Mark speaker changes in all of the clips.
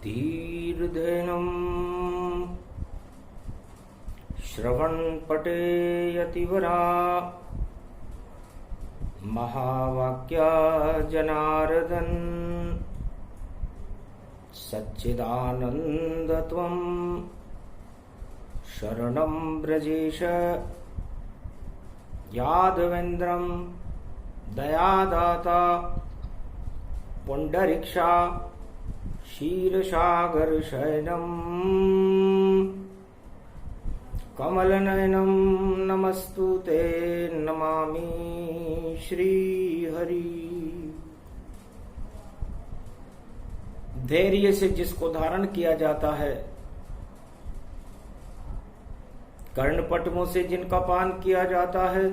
Speaker 1: तीर्धेनम् श्रवणपटे यतिवरा महावाक्या जनार्दन सच्चिदानन्दत्वं शरणं ब्रजेश यादवेन्द्रं दयादाता पुण्डरीक्षा क्षीरसागरशयनं कमलनयनं नमस्तुते नमामि श्रीहरि। धैर्य से जिसको धारण किया जाता है, कर्णपटमों से जिनका पान किया जाता है,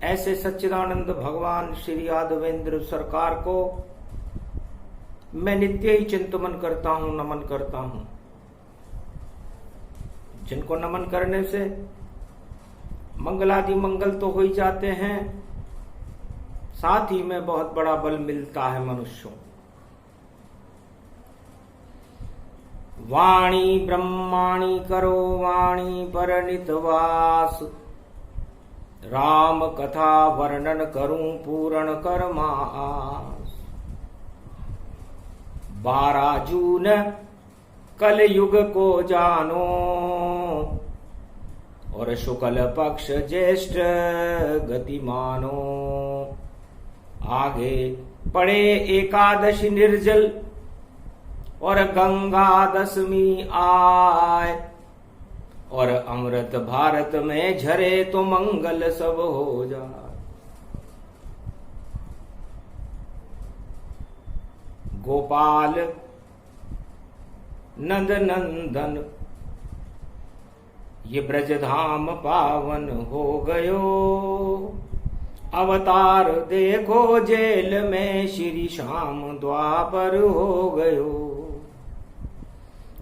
Speaker 1: ऐसे सच्चिदानंद भगवान श्री यादवेंद्र सरकार को मैं नित्य ही चिंतन करता हूं, नमन करता हूं। जिनको नमन करने से मंगलादि मंगल तो हो ही जाते हैं, साथ ही में बहुत बड़ा बल मिलता है मनुष्यों। वाणी ब्रह्माणी करो वाणी परनित वास, राम कथा वर्णन करूं पूर्ण करमास। 12 जून कल युग को जानो, और शुक्ल पक्ष ज्येष्ठ गति मानो। आगे पड़े एकादशी निर्जल, और गंगा दशमी आए। और अमृत भारत में झरे तो मंगल सब हो जाए। गोपाल नंद नंदन ये ब्रजधाम पावन हो गयो। अवतार देखो जेल में श्री श्याम द्वापर हो गयो।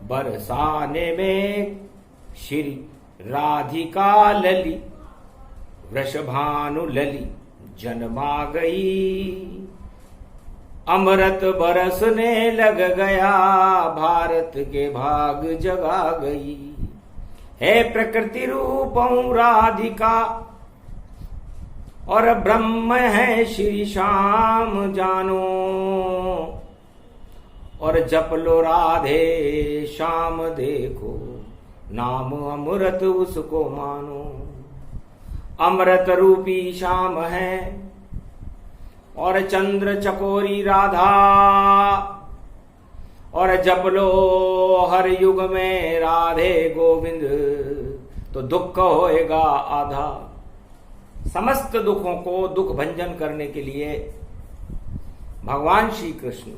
Speaker 1: बरसाने में श्री राधिका लली, वृषभानु लली जन्मा गई। अमृत बरसने लग गया, भारत के भाग जगा गई। है प्रकृति रूपं राधिका, और ब्रह्म है श्री श्याम जानो। और जप लो राधे श्याम देखो, नाम अमृत उसको मानो। अमृत रूपी श्याम है, और चंद्र चकोरी राधा। और जप लो हर युग में राधे गोविंद, तो दुख होएगा आधा। समस्त दुखों को दुख भंजन करने के लिए भगवान श्री कृष्ण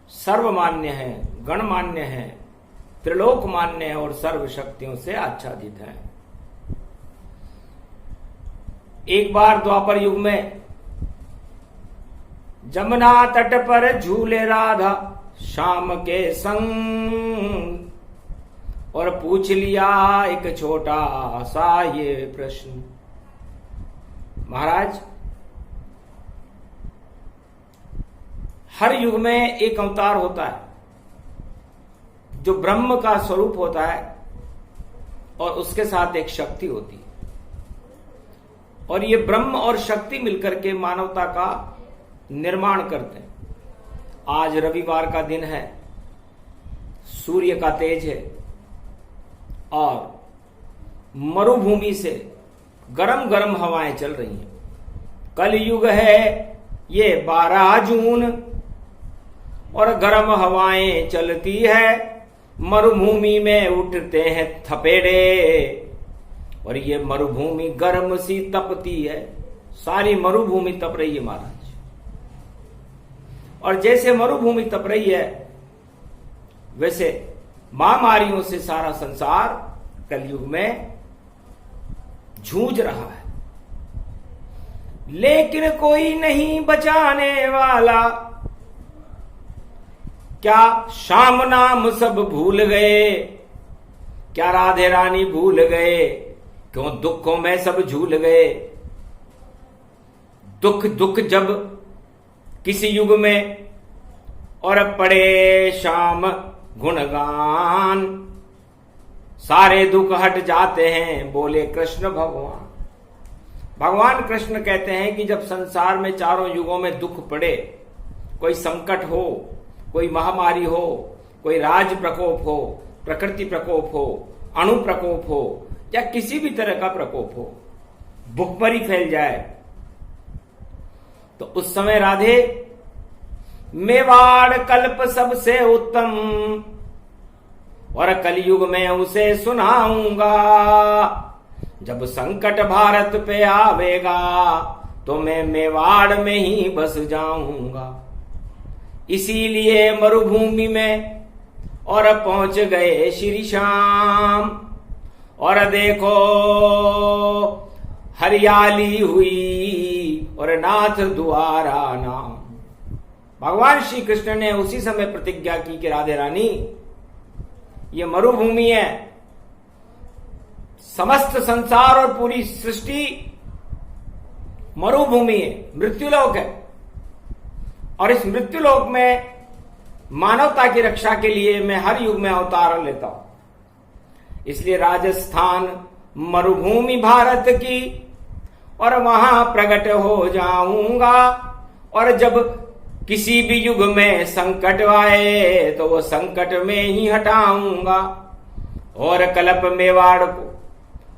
Speaker 1: सर्वमान्य है, गणमान्य है, त्रिलोक मान्य है, और सर्व शक्तियों से आच्छादित है। एक बार द्वापर युग में जमुना तट पर झूले राधा श्याम के संग। और पूछ लिया एक छोटा सा ये प्रश्न, महाराज हर युग में एक अवतार होता है जो ब्रह्म का स्वरूप होता है, और उसके साथ एक शक्ति होती है। और ये ब्रह्म और शक्ति मिलकर के मानवता का निर्माण करते हैं। आज रविवार का दिन है, सूर्य का तेज है, और मरुभूमि से गरम गरम हवाएं चल रही हैं। कल युग है ये 12 जून, और गरम हवाएं चलती है। मरुभूमि में उठते हैं थपेड़े, और ये मरुभूमि गर्म सी तपती है। सारी मरुभूमि तप रही है महाराज। और जैसे मरुभूमि तप रही है, वैसे महामारियों से सारा संसार कलयुग में जूझ रहा है। लेकिन कोई नहीं बचाने वाला। क्या श्याम नाम सब भूल गए? क्या राधे रानी भूल गए? क्यों दुखों में सब झूल गए? दुख दुख जब किसी युग में और पड़े श्याम गुणगान, सारे दुख हट जाते हैं बोले कृष्ण भगवान। भगवान कृष्ण कहते हैं कि जब संसार में चारों युगों में दुख पड़े, कोई संकट हो, कोई महामारी हो, कोई राज प्रकोप हो, प्रकृति प्रकोप हो, अणु प्रकोप हो, या किसी भी तरह का प्रकोप हो, भुखमरी फैल जाए, तो उस समय राधे मेवाड़ कल्प सबसे उत्तम, और कलयुग में उसे सुनाऊंगा। जब संकट भारत पे आवेगा तो मैं मेवाड़ में ही बस जाऊंगा। इसीलिए मरुभूमि में और पहुंच गए श्री श्याम, और देखो हरियाली हुई और नाथ द्वारा नाम। भगवान श्री कृष्ण ने उसी समय प्रतिज्ञा की कि राधे रानी, ये मरुभूमि है, समस्त संसार और पूरी सृष्टि मरुभूमि है, मृत्युलोक है, और इस मृत्युलोक में मानवता की रक्षा के लिए मैं हर युग में अवतार लेता हूं। इसलिए राजस्थान मरुभूमि भारत की, और वहां प्रकट हो जाऊंगा, और जब किसी भी युग में संकट आए तो वो संकट में ही हटाऊंगा, और कल्प मेवाड़ को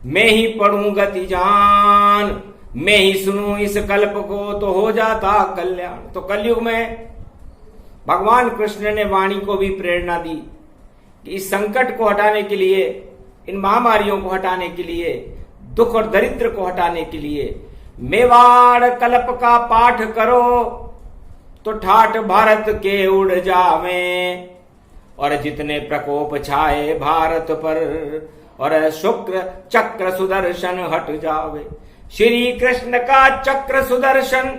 Speaker 1: मैं ही पढ़ूं गति जान, मैं ही सुनूं इस कल्प को तो हो जाता कल्याण। तो कलयुग में भगवान कृष्ण ने वाणी को भी प्रेरणा दी कि इस संकट को हटाने के लिए, इन महामारियों को हटाने के लिए, दुख और दरिद्र को हटाने के लिए मेवाड़ कल्प का पाठ करो तो ठाठ भारत के उड़ जावे, और जितने प्रकोप छाए भारत पर और शुक्र चक्र सुदर्शन हट जावे। श्री कृष्ण का चक्र सुदर्शन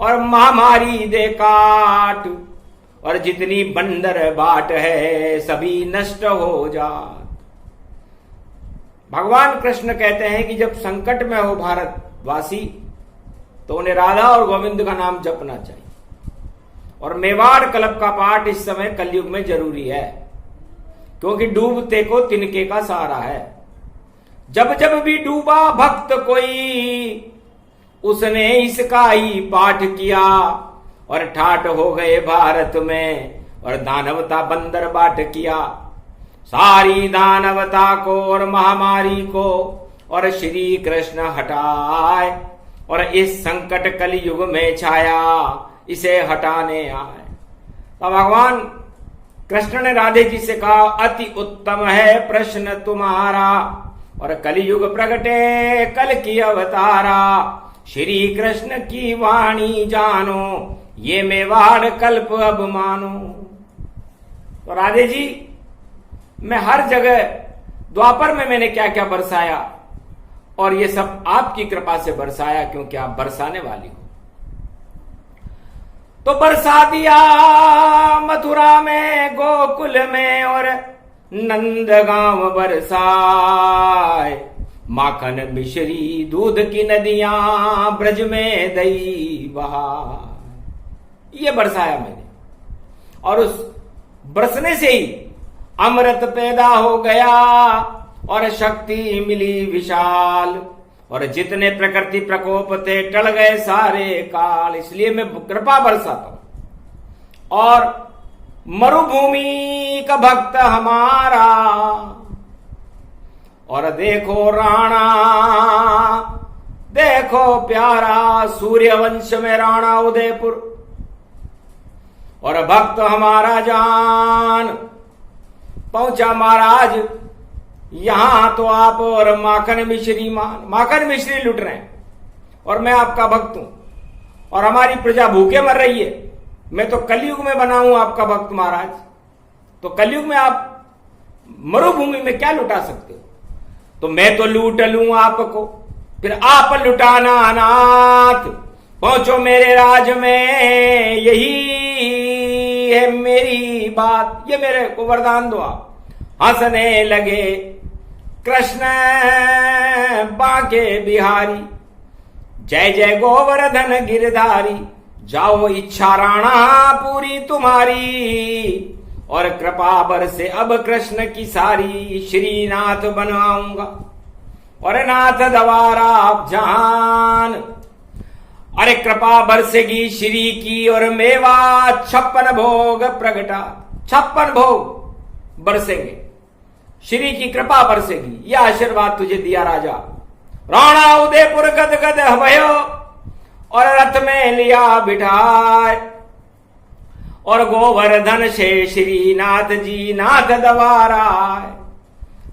Speaker 1: और महामारी दे काट, और जितनी बंदर बाट है सभी नष्ट हो जात। भगवान कृष्ण कहते हैं कि जब संकट में हो भारतवासी तो उन्हें राधा और गोविंद का नाम जपना चाहिए, और मेवाड़ कल्प का पाठ इस समय कलयुग में जरूरी है, क्योंकि डूबते को तिनके का सहारा है। जब जब भी डूबा भक्त कोई, उसने इसका ही पाठ किया, और ठाठ हो गए भारत में और दानवता बंदर बाट किया। सारी दानवता को और महामारी को और श्री कृष्ण हटाए, और इस संकट कलयुग में छाया इसे हटाने आए। तो भगवान कृष्ण ने राधे जी से कहा, अति उत्तम है प्रश्न तुम्हारा, और कलयुग प्रगटे कल की अवतारा। श्री कृष्ण की वाणी जानो, ये मेवाड़ कल्प अब मानो। तो राधे जी, मैं हर जगह द्वापर में मैंने क्या क्या बरसाया, और ये सब आपकी कृपा से बरसाया, क्योंकि आप बरसाने वाली हो। तो बरसा दिया मथुरा में, गोकुल में और नंदगांव बरसाए। माखन मिश्री दूध की नदियां ब्रज में दई बहाए। ये बरसाया मैंने, और उस बरसने से ही अमृत पैदा हो गया और शक्ति मिली विशाल, और जितने प्रकृति प्रकोप थे टल गए सारे काल। इसलिए मैं कृपा बरसाता हूं। और मरुभूमि का भक्त हमारा, और देखो राणा देखो प्यारा, सूर्यवंश में राणा उदयपुर, और भक्त हमारा जान पहुंचा महाराज यहां। तो आप और माखन मिश्री माखन मिश्री लुट रहे हैं, और मैं आपका भक्त हूं, और हमारी प्रजा भूखे मर रही है। मैं तो कलयुग में बना हूं आपका भक्त महाराज। तो कलयुग में आप मरुभूमि में क्या लुटा सकते हो? तो मैं तो लूट लूं आपको, फिर आप लुटाना अनाथ। पहुंचो मेरे राज में, यही है मेरी बात, ये मेरे को वरदान दो आप। हंसने लगे कृष्ण बांके बिहारी, जय जय गोवर्धन गिरधारी, जाओ इच्छा राणा पूरी तुम्हारी, और कृपा बरसे अब कृष्ण की सारी। श्रीनाथ बनाऊंगा और नाथ द्वारा आप जान। अरे कृपा बरसेगी श्री की और मेवा 56 भोग प्रगटा। 56 भोग बरसेंगे, श्री की कृपा बरसेगी। यह आशीर्वाद तुझे दिया राजा। राणा उदयपुर गद गद भयो और रथ में लिया बिठाए, और गोवर्धन से श्रीनाथ जी नाथ द्वारा।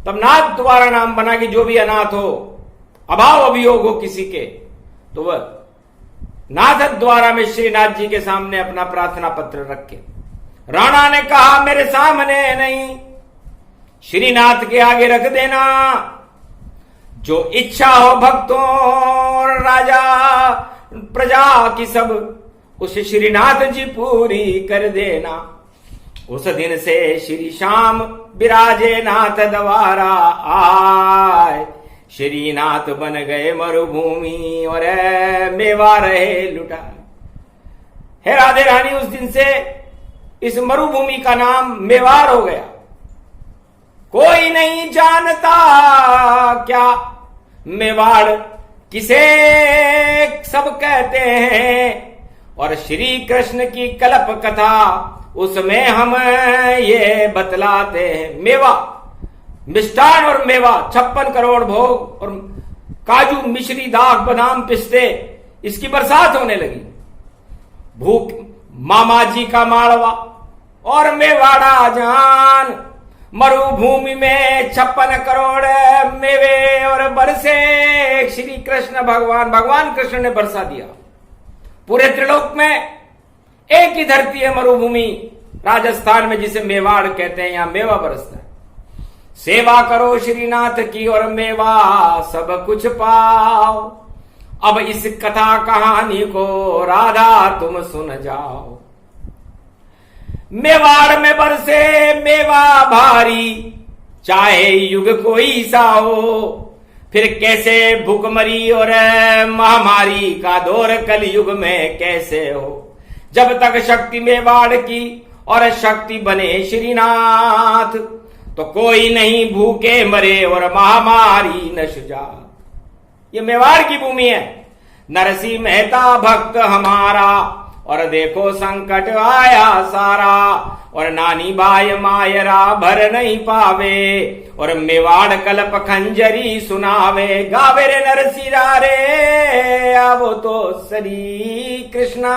Speaker 1: तब नाथ द्वारा नाम बना कि जो भी अनाथ हो, अभाव अभियोग हो किसी के, तो वह नाथ द्वारा में श्रीनाथ जी के सामने अपना प्रार्थना पत्र रखे। राणा ने कहा मेरे सामने नहीं, श्रीनाथ के आगे रख देना। जो इच्छा हो भक्तों राजा प्रजा की सब, उसे श्रीनाथ जी पूरी कर देना। उस दिन से श्री श्याम विराजे नाथ द्वारा आए। श्रीनाथ बन गए मरुभूमि और मेवा रहे लुटा। हे राधे रानी, उस दिन से इस मरुभूमि का नाम मेवाड़ हो गया। कोई नहीं जानता क्या मेवाड़ किसे सब कहते हैं। और श्री कृष्ण की कल्प कथा उसमें हम ये बतलाते हैं। मेवा, मिष्टान और मेवा 56 करोड़ भोग, और काजू मिश्री दाख बादाम पिस्ते, इसकी बरसात होने लगी। भूख मामा जी का माड़वा और मेवाड़ा जान। मरुभूमि में 56 करोड़ मेवे और बरसे श्री कृष्ण भगवान कृष्ण ने बरसा दिया। पूरे त्रिलोक में एक ही धरती है मरुभूमि राजस्थान में, जिसे मेवाड़ कहते हैं। यहां मेवा बरसता है। सेवा करो श्रीनाथ की और मेवा सब कुछ पाओ। अब इस कथा कहानी को राधा तुम सुन जाओ। मेवाड़ में बरसे मेवा भारी, चाहे युग कोई सा हो। फिर कैसे भूखमरी और महामारी का दौर कलयुग में कैसे हो। जब तक शक्ति मेवाड़ की और शक्ति बने श्रीनाथ, तो कोई नहीं भूखे मरे और महामारी न शुजात। ये मेवाड़ की भूमि है। नरसिंह मेहता भक्त हमारा, और देखो संकट आया सारा। और नानी बाय मायरा भर नहीं पावे, और मेवाड़ कल्प खंजरी सुनावे। गावे रे नरसिंह रे आवो तो सरी कृष्णा,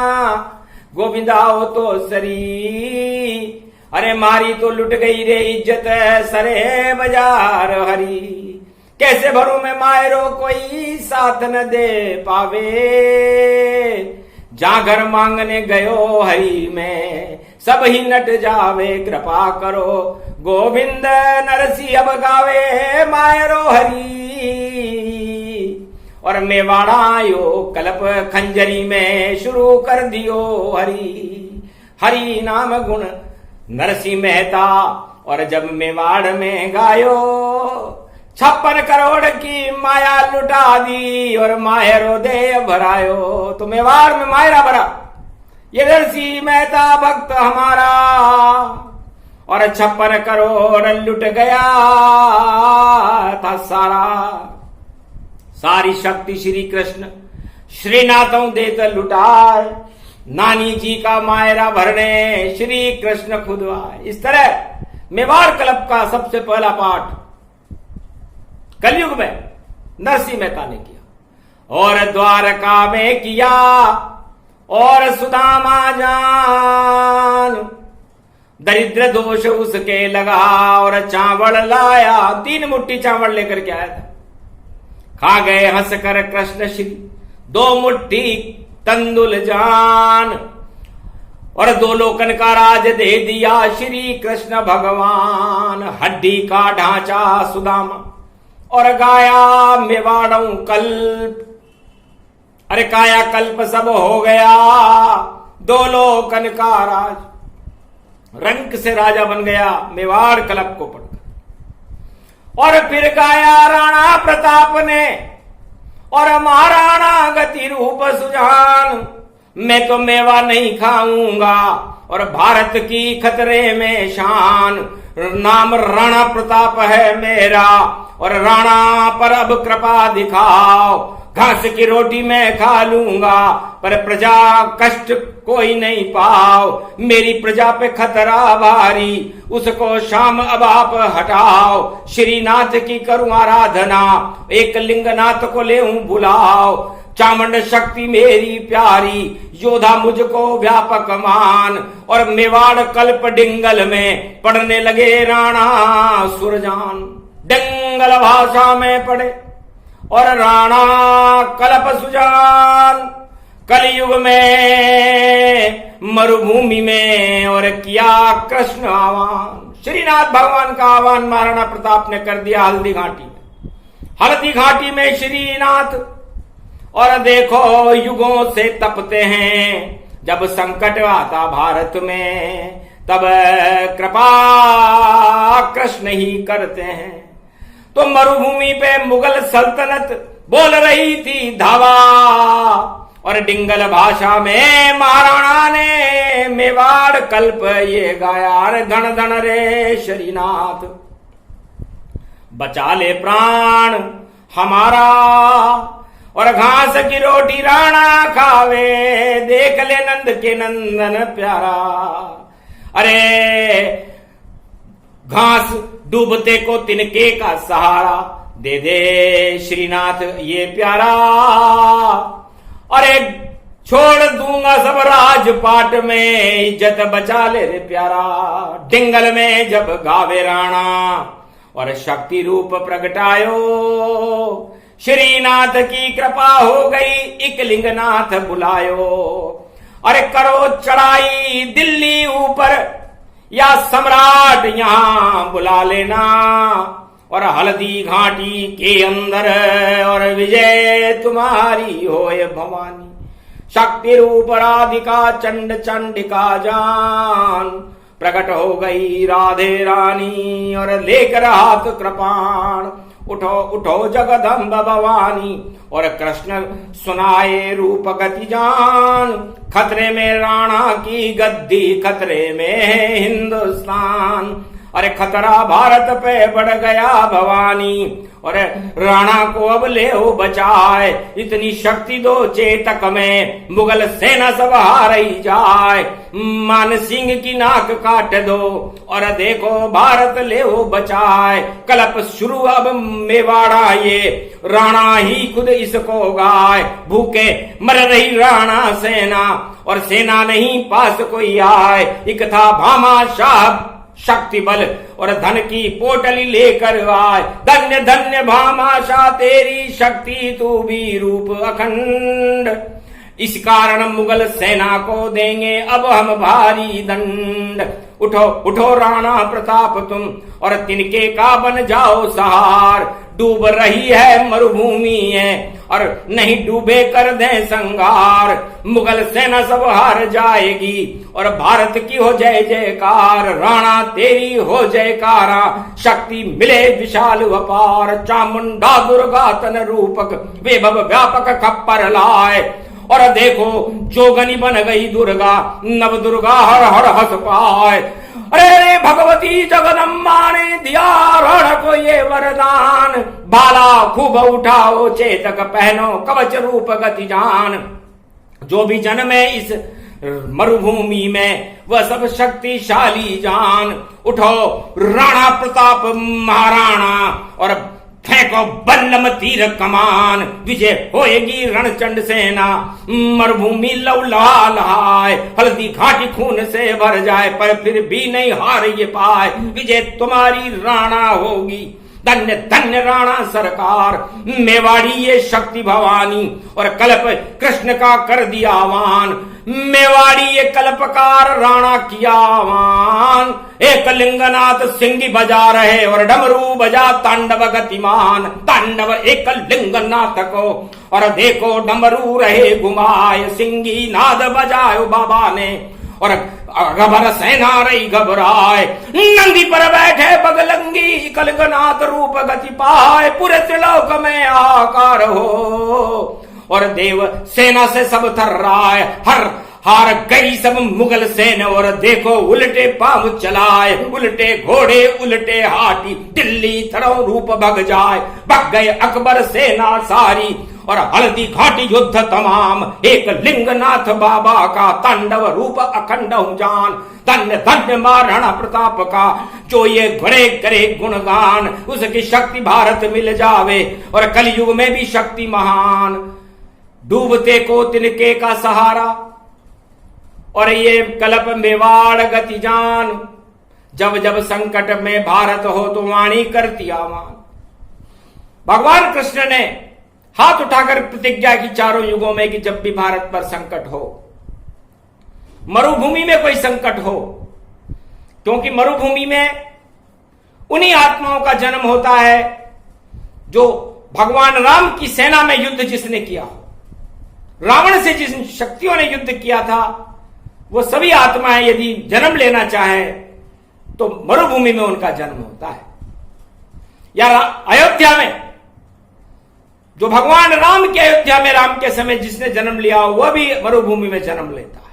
Speaker 1: गोविंदा आओ तो सरी। अरे मारी तो लुट गई रे इज्जत सरे बाजार हरी। कैसे भरू में मायरो कोई साथ न दे पावे। जा घर मांगने गयो हरी में, सब ही नट जावे। कृपा करो गोविंद नरसिंह अब गावे मायरो हरी। और मेवाड़ा यो कल्प खंजरी में शुरू कर दियो हरी। हरी नाम गुण नरसिंह मेहता, और जब मेवाड़ में गायो 56 करोड़ की माया लुटा दी। और मायरो दे भरायो, तो मेवाड़ में मायरा भरा। ये नरसिंह मेहता भक्त हमारा, और 56 करोड़ लुट गया था सारा। सारी शक्ति श्री कृष्ण श्रीनाथों देत लुटाए। नानी जी का मायरा भरने श्री कृष्ण खुद आए। इस तरह मेवाड़ कल्प का सबसे पहला पाठ कलयुग में नरसिंह मेहता ने किया, और द्वारका में किया। और सुदामा जान दरिद्र दोष उसके लगा, और चावल लाया। 3 मुट्ठी चावल लेकर के आया था। खा गए हंसकर कृष्ण श्री 2 मुट्ठी तंदुल जान। और 2 लोकन का राज दे दिया श्री कृष्ण भगवान। हड्डी का ढांचा सुदामा, और गाया मेवाड़ों कल्प। अरे काया कल्प सब हो गया। 2 लोकन का राज, रंक से राजा बन गया मेवाड़ कल्प को पढ़कर। और फिर गाया राणा प्रताप ने, और महाराणा गति रूप सुजान। मैं तो मेवा नहीं खाऊंगा। और भारत की खतरे में शान, नाम राणा प्रताप है मेरा, और राणा पर अब कृपा दिखाओ। घास की रोटी मैं खा लूंगा, पर प्रजा कष्ट कोई नहीं पाओ। मेरी प्रजा पे खतरा भारी, उसको शाम अब आप हटाओ। श्रीनाथ की करूं आराधना, एक लिंगनाथ को ले बुलाओ। चामुंड शक्ति मेरी प्यारी, योधा मुझको व्यापक मान। और मेवाड़ कल्प डिंगल में पढ़ने लगे राणा सुरजान। डिंगल भाषा में पढ़े और राणा कल्प सुजान। कलयुग में मरुभूमि में और किया कृष्ण आह्वान। श्रीनाथ भगवान का आह्वान महाराणा प्रताप ने कर दिया हल्दी घाटी में। हल्दी घाटी में श्रीनाथ, और देखो युगों से तपते हैं, जब संकट आता भारत में तब कृपा कृष्ण ही करते हैं। तो मरुभूमि पे मुगल सल्तनत बोल रही थी धावा, और डिंगल भाषा में महाराणा ने मेवाड़ कल्प ये गाया। धन धन रे श्रीनाथ, बचा ले प्राण हमारा, और घास की रोटी राणा खावे, देख ले नंद के नंदन प्यारा। अरे घास डूबते को तिनके का सहारा, दे दे श्रीनाथ ये प्यारा। अरे छोड़ दूंगा सब राजपाट में, इज्जत बचा ले रे प्यारा। डिंगल में जब गावे राणा, और शक्ति रूप प्रगटायो, श्रीनाथ की कृपा हो गई, एक लिंगनाथ बुलायो। अरे करो चढ़ाई दिल्ली ऊपर, या सम्राट यहां बुला लेना। और हल्दी घाटी के अंदर, और विजय तुम्हारी होए भवानी। शक्ति रूप राधिका चंड चंडिका जान, प्रकट हो गई राधे रानी, और लेकर हाथ कृपाण। उठो उठो जगदम्ब भवानी, और कृष्ण सुनाए रूप गति जान। खतरे में राणा की गद्दी, खतरे में है हिंदुस्तान। अरे खतरा भारत पे बढ़ गया भवानी, और राणा को अब ले हो बचाए। इतनी शक्ति दो चेतक में, मुगल सेना सब हार ही जाए। मान सिंह की नाक काट दो, और देखो भारत ले हो बचाए। कलप शुरू अब मेवाड़ा ये, राणा ही खुद इसको गाय। भूखे मर रही राणा सेना, और सेना नहीं पास कोई आए। एक था भामा शाह शक्ति बल, और धन की पोटली लेकर आए। धन्य धन्य भामाशाह तेरी शक्ति, तू भी रूप अखंड। इस कारण मुगल सेना को देंगे अब हम भारी दंड। उठो उठो राणा प्रताप तुम, और तिनके का बन जाओ सहार। डूब रही है मरुभूमि है, और नहीं डूबे कर दें संगार। मुगल सेना सब हार जाएगी, और भारत की हो जय जयकार। राणा तेरी हो जयकारा, शक्ति मिले विशाल अपार। चामुंडा दुर्गा तन रूपक, वैभव व्यापक खप्पर लाए। और देखो जोगनी बन गई दुर्गा, नव दुर्गा हर हर हंस पाए। अरे भगवती जगदम्बा ने दिया रण को ये वरदान। बाला खूब उठाओ चेतक, पहनो कवच रूप गति जान। जो भी जन्मे इस मरुभूमि में, वह सब शक्तिशाली जान। उठो राणा प्रताप महाराणा, और फेंको बल्लम तीर कमान। विजय होएगी रणचंड सेना, मरुभूमि लौला लहाए। हल्दी घाटी खून से भर जाए, पर फिर भी नहीं हार ये पाए। विजय तुम्हारी राणा होगी, धन्य धन्य राणा सरकार। मेवाड़ी ये शक्ति भवानी, और कल्प कृष्ण का कर दिया आह्वान। मेवाड़ी ये कल्पकार राणा किया आह्वान। एक लिंगनाथ सिंगी बजा रहे, और डमरू बजा तांडव गतिमान। तांडव एक लिंगनाथ को, और देखो डमरू रहे घुमाए। सिंगी नाद बजायो बाबा ने, और घबर सेना रही घबराए। नंदी पर बैठे बगलंगी, कलगनाथ रूप गति पाए। पूरे त्रिलोक में आकार हो, और देव सेना से सब थर्राए, हार गई सब मुगल सेना और देखो उल्टे पांव चलाए, उल्टे घोड़े उल्टे हाथी दिल्ली तरह रूप भग जाए, भग गए अकबर सेना सारी और हल्दी घाटी युद्ध तमाम, एक लिंगनाथ बाबा का तांडव रूप अखंड जान, धन्य धन्य महाराणा प्रताप का जो ये घड़े करे गुणगान, उसकी शक्ति भारत मिल जावे और कलयुग में भी शक्ति महान, डूबते को तिनके का सहारा और ये कल्प मेवाड़ गति जान, जब जब संकट में भारत हो तो वाणी करती आवान। भगवान कृष्ण ने हाथ उठाकर प्रतिज्ञा की चारों युगों में कि जब भी भारत पर संकट हो, मरुभूमि में कोई संकट हो, क्योंकि मरुभूमि में उन्हीं आत्माओं का जन्म होता है जो भगवान राम की सेना में युद्ध जिसने किया हो, रावण से जिन शक्तियों ने युद्ध किया था, वो सभी आत्माएं यदि जन्म लेना चाहे तो मरुभूमि में उनका जन्म होता है। या अयोध्या में जो भगवान राम के अयोध्या में राम के समय जिसने जन्म लिया हो, वह भी मरुभूमि में जन्म लेता है।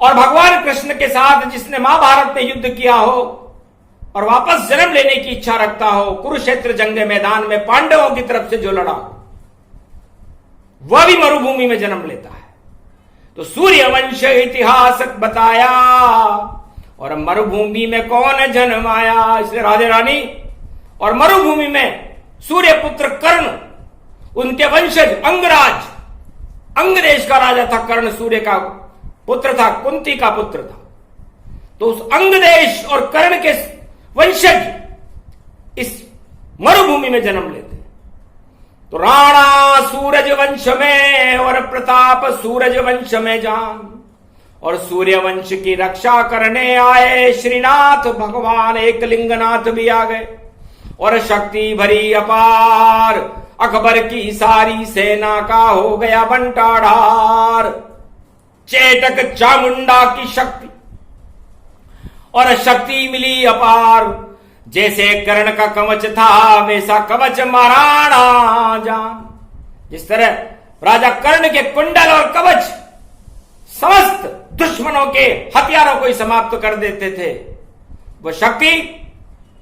Speaker 1: और भगवान कृष्ण के साथ जिसने महाभारत में युद्ध किया हो और वापस जन्म लेने की इच्छा रखता हो, कुरुक्षेत्र जंग मैदान में पांडवों की तरफ से जो लड़ा, वह भी मरुभूमि में जन्म लेता है। तो सूर्यवंश इतिहास बताया और मरुभूमि में कौन जन्म आया, इसलिए राधे रानी। और मरुभूमि में सूर्य पुत्र कर्ण, उनके वंशज अंगराज, अंग देश का राजा था कर्ण, सूर्य का पुत्र था, कुंती का पुत्र था। तो उस अंग देश और कर्ण के वंशज इस मरुभूमि में जन्म लेते। तो राणा सूरज वंश में और प्रताप सूरज वंश में जान, और सूर्य वंश की रक्षा करने आए श्रीनाथ भगवान एक लिंगनाथ भी आ गए और शक्ति भरी अपार, अकबर की सारी सेना का हो गया बंटाढार। चेटक चामुंडा की शक्ति और शक्ति मिली अपार, जैसे कर्ण का कवच था वैसा कवच महाराणा जान। जिस तरह राजा कर्ण के कुंडल और कवच समस्त दुश्मनों के हथियारों को ही समाप्त कर देते थे, वो शक्ति,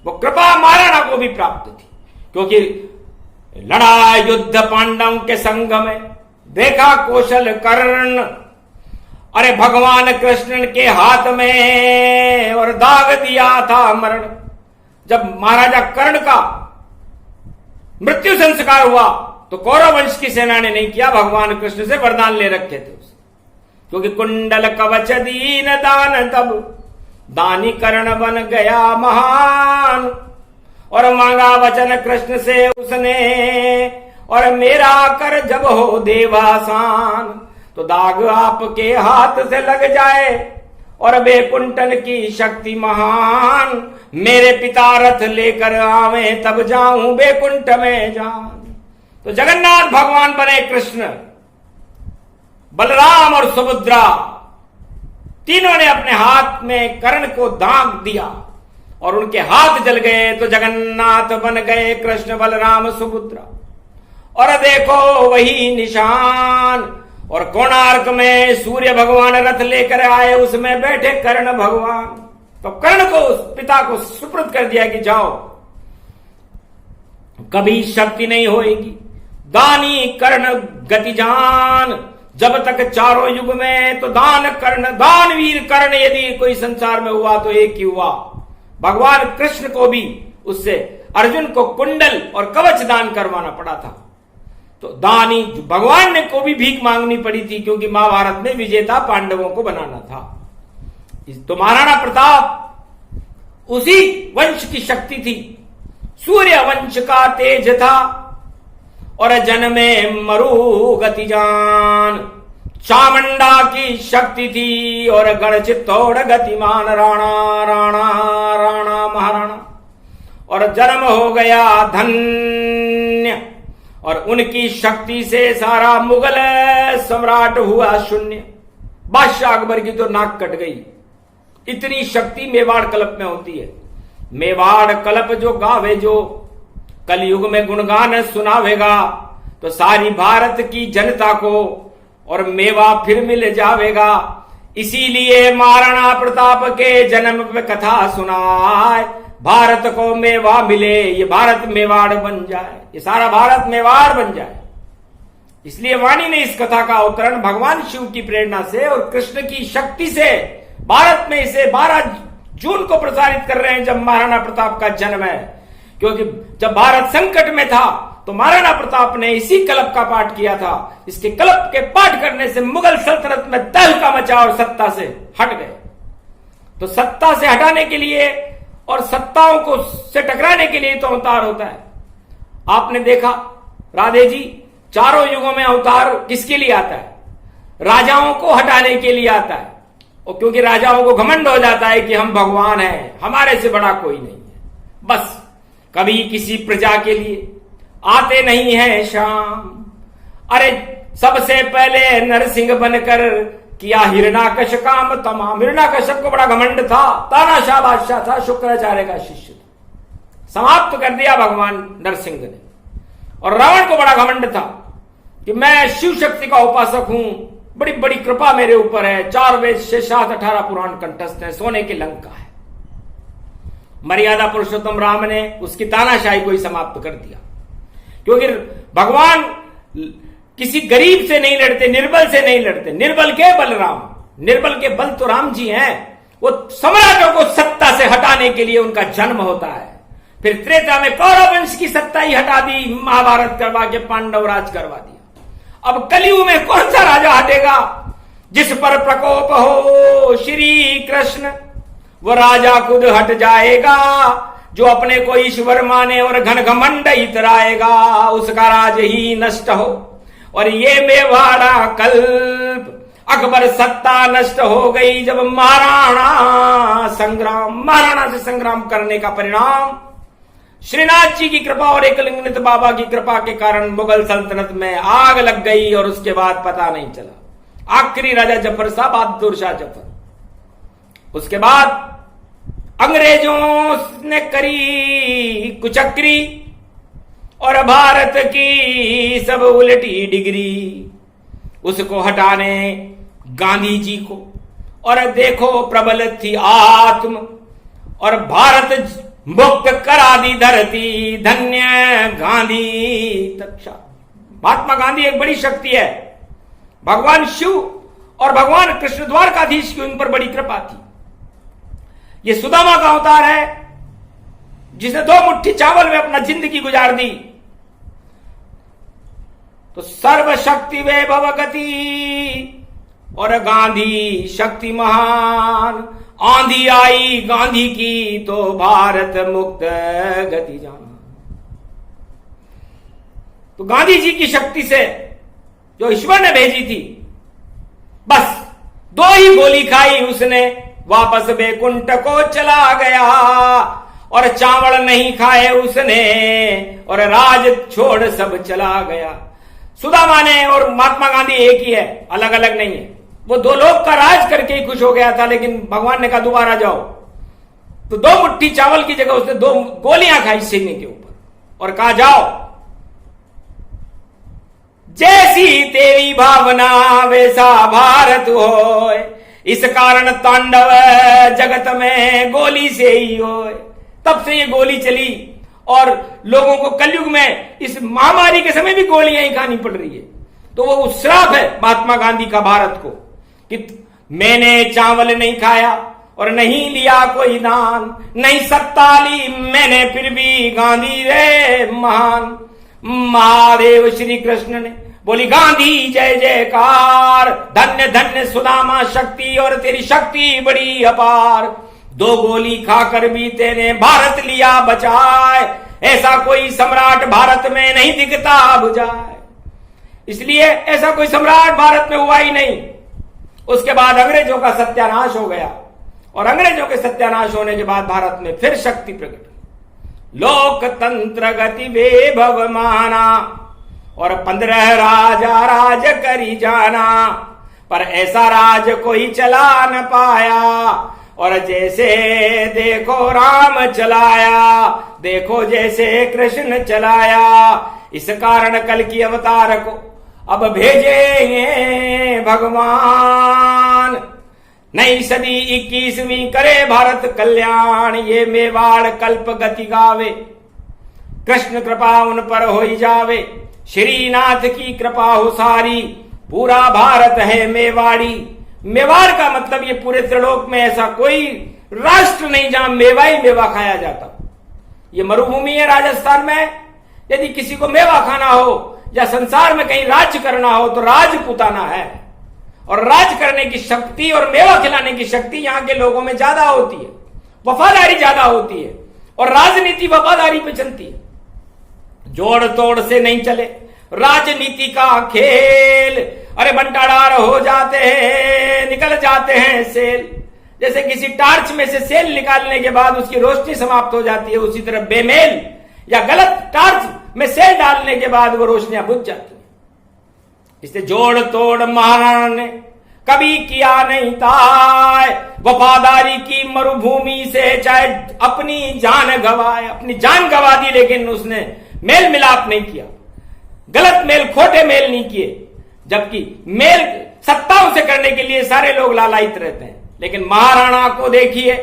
Speaker 1: वो कृपा महाराणा को भी प्राप्त थी, क्योंकि लड़ा युद्ध पांडवों के संग में, देखा कौशल कर्ण, अरे भगवान कृष्ण के हाथ में और दाग दिया था मरण। जब महाराजा कर्ण का मृत्यु संस्कार हुआ तो कौरव वंश की सेना ने नहीं किया, भगवान कृष्ण से वरदान ले रखे थे उसे, क्योंकि कुंडल कवच दीन दान तब दानी कर्ण बन गया महान। और मांगा वचन कृष्ण से उसने, और मेरा कर जब हो देवासान, तो दाग आपके हाथ से लग जाए और बेकुंठन की शक्ति महान। मेरे पिता रथ लेकर आवे तब जाऊं बेकुंठ में जान। तो जगन्नाथ भगवान बने कृष्ण, बलराम और सुभद्रा तीनों ने अपने हाथ में कर्ण को दाग दिया और उनके हाथ जल गए, तो जगन्नाथ बन गए कृष्ण बलराम सुभद्रा। और देखो वही निशान, और कोणार्क में सूर्य भगवान रथ लेकर आए, उसमें बैठे कर्ण भगवान। तो कर्ण को उस पिता को सुपुर्द कर दिया कि जाओ, कभी शक्ति नहीं होएगी। दानी कर्ण गति जान, जब तक चारों युग में, तो दान कर्ण, दानवीर कर्ण यदि कोई संसार में हुआ तो एक ही हुआ। भगवान कृष्ण को भी उससे अर्जुन को कुंडल और कवच दान करवाना पड़ा था। तो दानी भगवान ने को भी भीख मांगनी पड़ी थी, क्योंकि महाभारत में विजेता पांडवों को बनाना था। तो महाराणा प्रताप उसी वंश की शक्ति थी, सूर्य वंश का तेज था, और जन्मे मरु गति जान। चामुंडा की शक्ति थी और गण चित्तौड़ गतिमान राणा राणा राणा महाराणा। और जन्म हो गया धन्य, और उनकी शक्ति से सारा मुगल सम्राट हुआ शून्य। बादशाह अकबर की तो नाक कट गई, इतनी शक्ति मेवाड़ कल्प में होती है। मेवाड़ कल्प जो गावे, जो कलयुग में गुणगान सुनावेगा, तो सारी भारत की जनता को और मेवा फिर मिल जावेगा। इसीलिए महाराणा प्रताप के जन्म पे कथा सुनाए, भारत को मेवा मिले, ये भारत मेवाड़ बन जाए, ये सारा भारत मेवाड़ बन जाए। इसलिए वाणी ने इस कथा का अवतरण भगवान शिव की प्रेरणा से और कृष्ण की शक्ति से भारत में इसे 12 जून को प्रसारित कर रहे हैं, जब महाराणा प्रताप का जन्म है। क्योंकि जब भारत संकट में था तो महाराणा प्रताप ने इसी कल्प का पाठ किया था। इसके कल्प के पाठ करने से मुगल सल्तनत में तहलका मचा और सत्ता से हट गए। तो सत्ता से हटाने के लिए और सत्ताओं को से टकराने के लिए तो अवतार होता है। आपने देखा राधे जी, चारों युगों में अवतार किसके लिए आता है? राजाओं को हटाने के लिए आता है। और क्योंकि राजाओं को घमंड हो जाता है कि हम भगवान हैं, हमारे से बड़ा कोई नहीं है। बस कभी किसी प्रजा के लिए आते नहीं हैं शाम। अरे सबसे पहले नरसिंह बनकर किया हिरणाकश काम तमाम। हिरणाकश्यप को बड़ा घमंड था, तानाशाह बादशाह था, शुक्राचार्य का शिष्य था, समाप्त कर दिया भगवान नरसिंह ने। और रावण को बड़ा घमंड था कि मैं शिव शक्ति का उपासक हूं, बड़ी बड़ी कृपा मेरे ऊपर है, 4 वेद 6 7 18 पुराण कंठस्थ है, सोने की लंका है। मर्यादा पुरुषोत्तम राम ने उसकी तानाशाही को ही समाप्त कर दिया। क्योंकि भगवान किसी गरीब से नहीं लड़ते, निर्बल से नहीं लड़ते। निर्बल के बलराम, निर्बल के बल तो राम जी हैं। वो सम्राटों को सत्ता से हटाने के लिए उनका जन्म होता है। फिर त्रेता में कौरव वंश की सत्ता ही हटा दी, महाभारत करवा के पांडव राज करवा दिया। अब कलयुग में कौन सा राजा हटेगा? जिस पर प्रकोप हो श्री कृष्ण, वो राजा खुद हट जाएगा। जो अपने को ईश्वर माने और घन घमंड इतराएगा, उसका राज ही नष्ट हो। और ये मेवाड़ा कल्प, अकबर सत्ता नष्ट हो गई जब महाराणा से संग्राम करने का परिणाम श्रीनाथ जी की कृपा और एकलिंगनाथ बाबा की कृपा के कारण मुगल सल्तनत में आग लग गई। और उसके बाद पता नहीं चला। आखिरी राजा जफर साहब, बहादुर शाह जफर। उसके बाद अंग्रेजों ने करी कुचक्री और भारत की सब उल्टी डिग्री। उसको हटाने गांधी जी को, और देखो प्रबल थी आत्म, और भारत मुक्त करा दी धरती, धन्य गांधी तक्षा। महात्मा गांधी एक बड़ी शक्ति है। भगवान शिव और भगवान कृष्ण द्वारकाधीश की उन पर बड़ी कृपा थी। ये सुदामा का अवतार है, जिसने 2 मुट्ठी चावल में अपना जिंदगी गुजार दी। तो सर्वशक्ति वे भवगति, और गांधी शक्ति महान। आंधी आई गांधी की तो भारत मुक्त गति जाना। तो गांधी जी की शक्ति से, जो ईश्वर ने भेजी थी, बस 2 ही गोली खाई उसने, वापस बैकुंठ को चला गया। और चावल नहीं खाए उसने, और राज छोड़ सब चला गया। सुदामा ने और महात्मा गांधी एक ही है, अलग अलग नहीं है। वो 2 लोग का राज करके ही खुश हो गया था, लेकिन भगवान ने कहा दोबारा जाओ। तो 2 मुट्ठी चावल की जगह उसने 2 गोलियां खाई सीने के ऊपर, और कहा जाओ, जैसी तेरी भावना वैसा भारत होए, इस कारण तांडव जगत में गोली से ही होए। तब से ये गोली चली, और लोगों को कलयुग में इस महामारी के समय भी गोलियां ही खानी पड़ रही है। तो वो श्राप है महात्मा गांधी का भारत को, कि मैंने चावल नहीं खाया और नहीं लिया कोई दान, नहीं सत्ता ली मैंने फिर भी गांधी रे महान। महादेव श्री कृष्ण ने बोली गांधी जय जयकार, धन्य धन्य सुदामा शक्ति, और तेरी शक्ति बड़ी अपार। 2 गोली खाकर भी तेने भारत लिया बचाए, ऐसा कोई सम्राट भारत में नहीं दिखता बुझाए। इसलिए ऐसा कोई सम्राट भारत में हुआ ही नहीं। उसके बाद अंग्रेजों का सत्यानाश हो गया, और अंग्रेजों के सत्यानाश होने के बाद भारत में फिर शक्ति प्रकट। लोकतंत्र गति वैभव माना, और 15 राजा राज करी जाना, पर ऐसा राज कोई चला न पाया। और जैसे देखो राम चलाया, देखो जैसे कृष्ण चलाया, इस कारण कल की अवतार को अब भेजेंगे भगवान। नई सदी 21वीं करे भारत कल्याण, ये मेवाड़ कल्प गति गावे, कृष्ण कृपा उन पर हो जावे, श्रीनाथ की कृपा हो सारी, पूरा भारत है मेवाड़ी। मेवाड़ का मतलब ये पूरे त्रिलोक में ऐसा कोई राष्ट्र नहीं जहां मेवा ही मेवा खाया जाता। ये मरुभूमि है राजस्थान में, यदि किसी को मेवा खाना हो या संसार में कहीं राज्य करना हो तो राजपूताना है। और राज करने की शक्ति और मेवा खिलाने की शक्ति यहां के लोगों में ज्यादा होती है, वफादारी ज्यादा होती है, और राजनीति वफादारी पे चलती है, जोड़ तोड़ से नहीं चले। राजनीति का खेल, अरे बंटाधार हो जाते हैं, निकल जाते हैं सेल। जैसे किसी टार्च में से सेल निकालने के बाद उसकी रोशनी समाप्त हो जाती है, उसी तरह बेमेल या गलत टार्च में सेल डालने के बाद वो रोशनियां बुझ जाती है। इसलिए जोड़ तोड़ महाराणा ने कभी किया नहीं ताय, वफादारी की मरुभूमि से चाहे अपनी जान गवाए, अपनी जान गवा दी, लेकिन उसने मेल मिलाप नहीं किया, गलत मेल खोटे मेल नहीं किए। जबकि मेल सत्ताओं से करने के लिए सारे लोग लालायित रहते हैं, लेकिन महाराणा को देखिए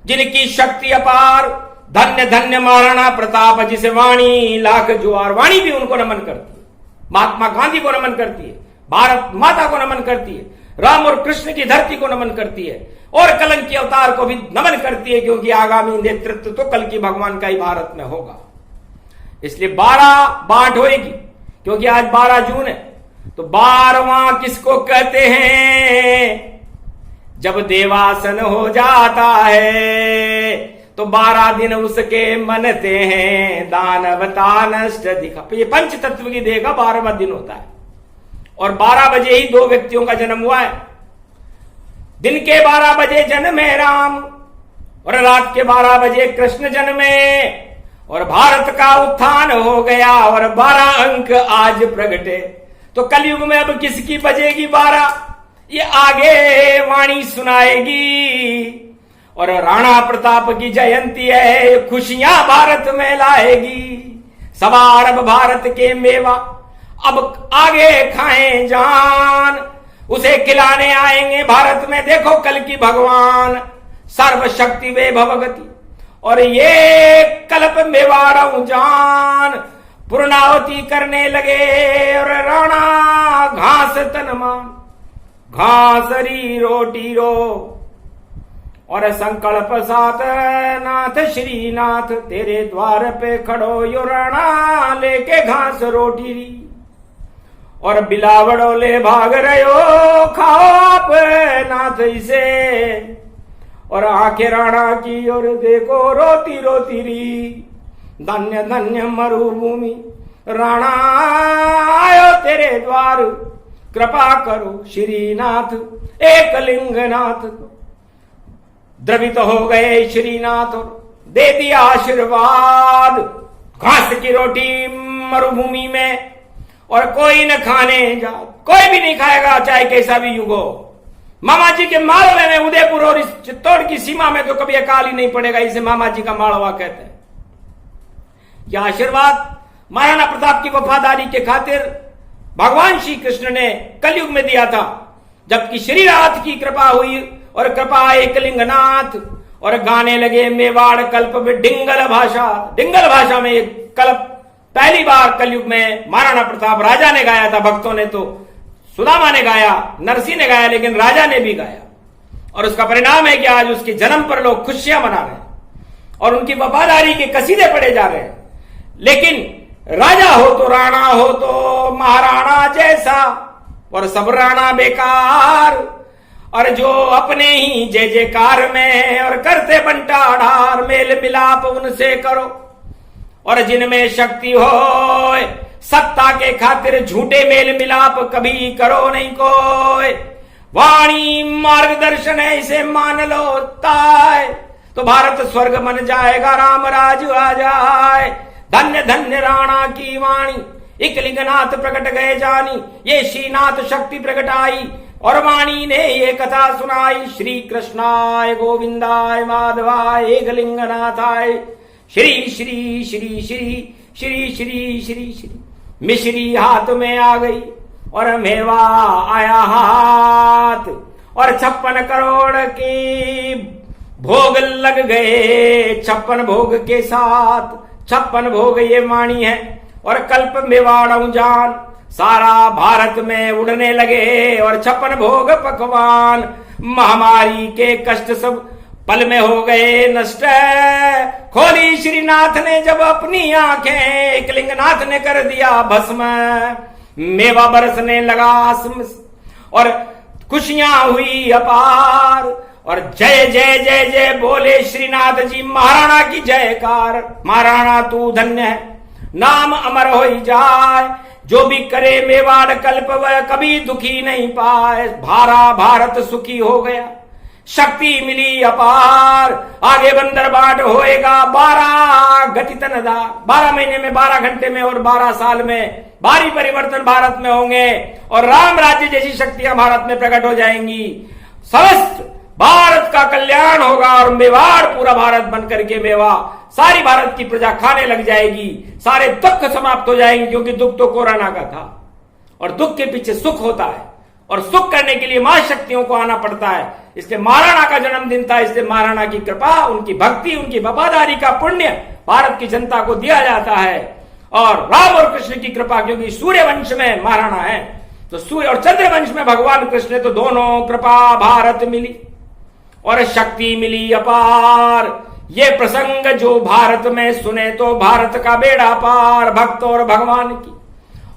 Speaker 1: जिनकी शक्ति अपार, धन्य धन्य महाराणा प्रताप, जिसे वाणी लाख जुआर, वाणी भी उनको नमन करती है, महात्मा गांधी को नमन करती है, भारत माता को नमन करती है, राम और कृष्ण की धरती को नमन करती है, और कलंकी अवतार को भी नमन करती है, क्योंकि आगामी नेतृत्व तो कल की भगवान का ही भारत में होगा। इसलिए 12 बांट होएगी, क्योंकि आज 12 जून है। तो 12वां किसको कहते हैं? जब देवासन हो जाता है तो 12 दिन उसके मनते हैं, दानवता नष्ट दिखा। ये पंच तत्व की देह का 12वां दिन होता है, और 12 बजे ही 2 व्यक्तियों का जन्म हुआ है। दिन के 12 बजे जन्मे राम, और रात के 12 बजे कृष्ण जन्मे, और भारत का उत्थान हो गया, और 12 अंक आज प्रगटे। तो कलयुग में अब किसकी बजेगी 12? ये आगे वाणी सुनाएगी। और राणा प्रताप की जयंती है, खुशियां भारत में लाएगी। सवा अरब भारत के मेवा अब आगे खाएं जान, उसे खिलाने आएंगे भारत में। देखो कल की भगवान सर्वशक्ति वे भवगति, और ये कल्प मेवाड़ऊ जान, पूर्णावती करने लगे। और राणा घास तनमान, घासरी रोटी रो, और संकल्प साथ नाथ श्रीनाथ, तेरे द्वार पे खड़ो यो राणा, लेके घास रोटी री। और बिलावड़ो ले भाग रहो, खाओ आप नाथ इसे। और आंखें राणा की और देखो रोती रोती री। धन्य धन्य मरुभूमि राणा आयो तेरे द्वार, कृपा करो श्रीनाथ एक लिंगनाथ। द्रवित हो गए श्रीनाथ और दे दिया आशीर्वाद। घास की रोटी मरुभूमि में, और कोई न खाने जा, कोई भी नहीं खाएगा, चाहे कैसा भी युग हो। मामा जी के मालवे में, उदयपुर और इस चित्तौड़ की सीमा में तो कभी अकाल ही नहीं पड़ेगा, इसे मामा जी का मालवा कहते हैं। यह आशीर्वाद महाराणा प्रताप की वफादारी के खातिर भगवान श्री कृष्ण ने कलयुग में दिया था, जबकि श्रीनाथ की कृपा हुई, और कृपा एक लिंगनाथ। और गाने लगे मेवाड़ कल्प में डिंगल भाषा। डिंगल भाषा में एक कल्प पहली बार कलयुग में महाराणा प्रताप राजा ने गाया था। भक्तों ने तो सुदामा ने गाया, नरसिंह ने गाया, लेकिन राजा ने भी गाया। और उसका परिणाम है कि आज उसके जन्म पर लोग खुशियां मना रहे हैं और उनकी वफादारी के कसीदे पढ़े जा रहे हैं। लेकिन राजा हो तो राणा हो तो महाराणा जैसा, और सब राणा बेकार। और जो अपने ही जय जयकार में और करते बंटा ढार, मेल मिलाप उनसे करो। और जिनमें शक्ति हो सत्ता के खातिर झूठे मेल मिलाप कभी करो नहीं कोई। वाणी मार्गदर्शन है, इसे मान लो ताय, तो भारत स्वर्ग बन जाएगा, राम राज आ जाए। धन्य धन्य राणा की वाणी, एक लिंगनाथ प्रकट गए जानी। ये श्रीनाथ शक्ति प्रकटाई, और वाणी ने ये कथा सुनाई। श्री कृष्णाय गोविंदाय माधवाय एक लिंगनाथाय, श्री श्री श्री श्री श्री श्री श्री श्री मिश्री हाथ में आ गई और मेवा आया हाथ और 56 करोड़ के भोग लग गए। 56 भोग के साथ 56 भोग ये वाणी है और कल्प मेवाड़ऊ जान सारा भारत में उड़ने लगे और 56 भोग पकवान महामारी के कष्ट सब पल में हो गए नष्ट। खोली श्रीनाथ ने जब अपनी आंखें एकलिंगनाथ ने कर दिया भस्म। मेवा बरसने लगा और खुशियां हुई अपार और जय जय जय जय बोले श्रीनाथ जी महाराणा की जयकार। महाराणा तू धन्य है, नाम अमर हो जाए, जो भी करे मेवाड़ कल्प वह कभी दुखी नहीं पाए। भारा भारत सुखी हो गया, शक्ति मिली अपार, आगे बंदर बाट होएगा 12 गति तनदा। 12 महीने में 12 घंटे में और 12 साल में भारी परिवर्तन भारत में होंगे और राम राज्य जैसी शक्तियां भारत में प्रकट हो जाएंगी। समस्त भारत का कल्याण होगा और मेवाड़ पूरा भारत बनकर के मेवा सारी भारत की प्रजा खाने लग जाएगी। सारे दुख समाप्त हो जाएंगे, क्योंकि दुख तो कोरोना का था और दुख के पीछे सुख होता है और सुख करने के लिए महाशक्तियों को आना पड़ता है। इसलिए महाराणा का जन्मदिन था, इसलिए महाराणा की कृपा, उनकी भक्ति, उनकी वफादारी का पुण्य भारत की जनता को दिया जाता है। और राम और कृष्ण की कृपा, क्योंकि सूर्य वंश में महाराणा है तो सूर्य और चंद्र वंश में भगवान कृष्ण, तो दोनों कृपा भारत मिली और शक्ति मिली अपार। ये प्रसंग जो भारत में सुने तो भारत का बेड़ा पार, भक्त और भगवान की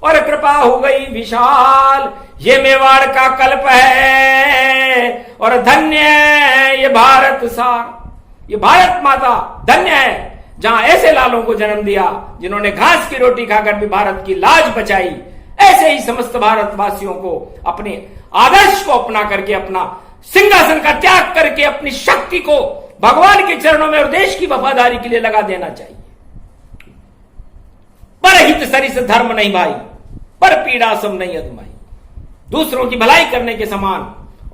Speaker 1: और कृपा हो गई विशाल। ये मेवाड़ का कल्प है और धन्य है ये भारत सार। ये भारत माता धन्य है जहां ऐसे लालों को जन्म दिया जिन्होंने घास की रोटी खाकर भी भारत की लाज बचाई। ऐसे ही समस्त भारतवासियों को अपने आदर्श को अपना करके, अपना सिंहासन का त्याग करके अपनी शक्ति को भगवान के चरणों में और देश की वफादारी के लिए लगा देना चाहिए। पर हित सरिस धर्म नहीं भाई, पर पीड़ा सम नहीं अदमाई। दूसरों की भलाई करने के समान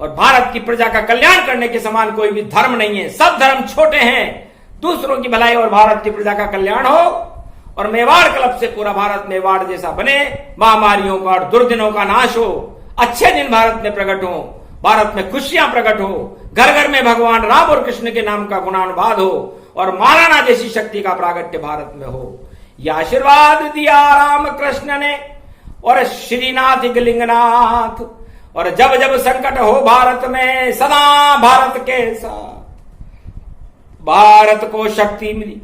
Speaker 1: और भारत की प्रजा का कल्याण करने के समान कोई भी धर्म नहीं है। सब धर्म छोटे हैं। दूसरों की भलाई और भारत की प्रजा का कल्याण हो और मेवाड़ क्लब से पूरा भारत मेवाड़ जैसा बने, महामारियों का और दुर्दिनों का नाश हो, अच्छे दिन भारत में प्रकट हो, भारत में खुशियां प्रकट हो, घर घर में भगवान राम और कृष्ण के नाम का गुणानुवाद हो और महाराणा जैसी शक्ति का प्रागट्य भारत में हो। यह आशीर्वाद दिया राम कृष्ण ने और श्रीनाथ लिंगनाथ। और जब जब संकट हो भारत में सदा भारत के साथ, भारत को शक्ति मिली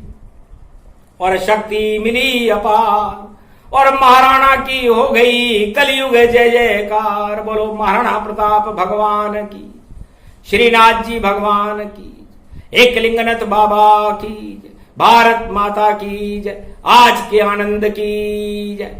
Speaker 1: और शक्ति मिली अपार और महाराणा की हो गई कलयुग जय जयकार। बोलो महाराणा प्रताप भगवान की, श्रीनाथ जी भगवान की, एक लिंगनाथ बाबा की, भारत माता की जय, आज के आनंद की जय।